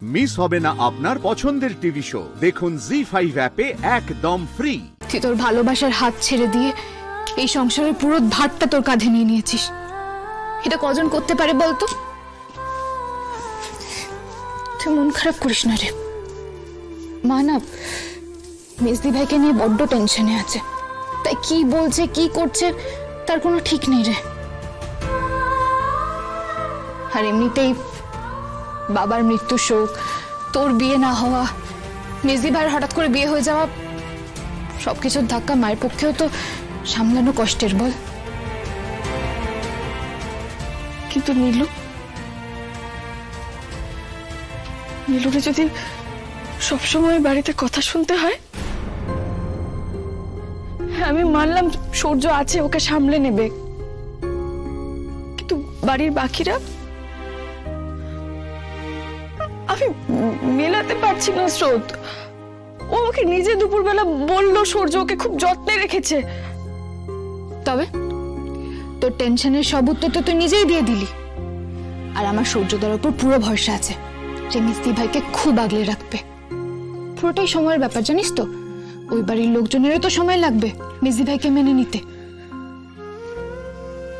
Miss হবে না আপনার পছন্দের টিভি শো। দেখুন জি5 অ্যাপে একদম ফ্রি। তুই তোর ভালোবাসার হাত ছেড়ে দিয়ে এই সংসারের পুরো ভারটা তোর কাঁধে নিয়ে নিয়েছিস। এটা কজন করতে পারে বলতো? তুই মন খারাপ করিস না রে। মা না মেজদি ভাইকে নিয়ে বড্ড টেনশনে আছে, তাই কি বলছে কি করছে তার কোনো ঠিক নেই রে। আর এমনিতেই বাবার মৃত্যু শোক, তোর বিয়ে না হওয়া, মেজদি ভাইয়ের হঠাৎ করে বিয়ে হয়ে যাওয়া, সবকিছুর ধাক্কা মায়ের পক্ষেও তো সামলানো কষ্টের বল। কিন্তু নীলুরে যদি সবসময় বাড়িতে কথা শুনতে হয়, আমি মানলাম সূর্য আছে, ওকে সামলে নেবে, কিন্তু বাড়ির বাকিরা আমি মেলাতে পারছি না স্রোত। ও ওকে নিজে দুপুরবেলা বললো সূর্য ওকে খুব যত্নে রেখেছে। তবে তোর টেনশনের সব উত্তর তো তুই নিজেই দিয়ে দিলি। আর আমার সূর্যদার উপর পুরো ভরসা আছে যে মিস্তি ভাইকে খুব আগলে রাখবে। পুরোটাই সময়ের ব্যাপার জানিস তো। ওই বাড়ির লোকজনেরও তো সময় লাগবে মিস্তি ভাইকে মেনে নিতে।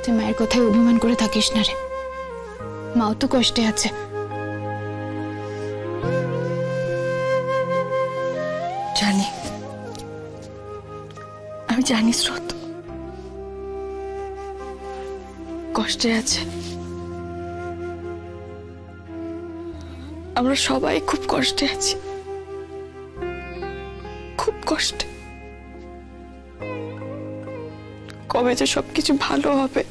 তুই মায়ের কথায় অভিমান করে থাকিস না রে, মাও তো কষ্টে আছে। জানি, আমি জানি স্রোত কষ্টে আছে। আমরা সবাই খুব কষ্টে আছি, খুব কষ্টে। কবে যে সবকিছু ভালো হবে,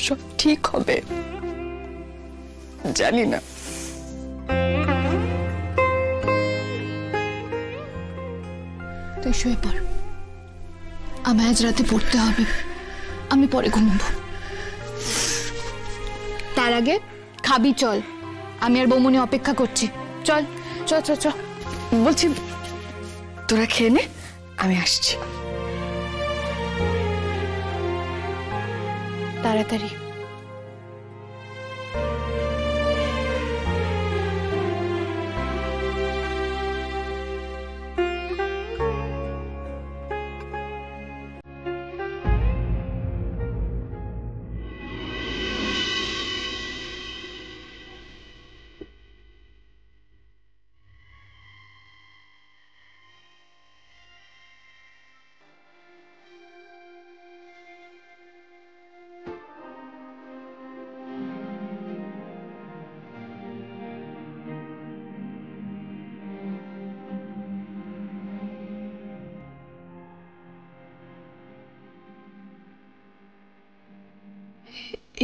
সব ঠিক হবে জানি না। তুই শুয়ে পড়, আমায় আজ রাতে পড়তে হবে, আমি পরে ঘুমাবো। তার আগে খাবি চল, আমি আর বৌমনি অপেক্ষা করছি। চল চ চ চ। বলছি তোরা খেয়ে নে, আমি আসছি। তাড়াতাড়ি।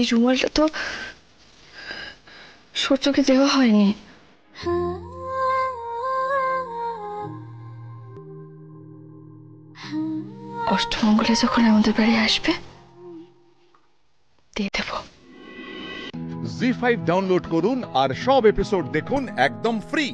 এই রুমালটা তো সূর্যকে দেওয়া হয়নি। অষ্টমঙ্গলে যখন আমাদের বাড়ি আসবে দিয়ে দেব। জি5 ডাউনলোড করুন আর সব এপিসোড দেখুন একদম ফ্রি।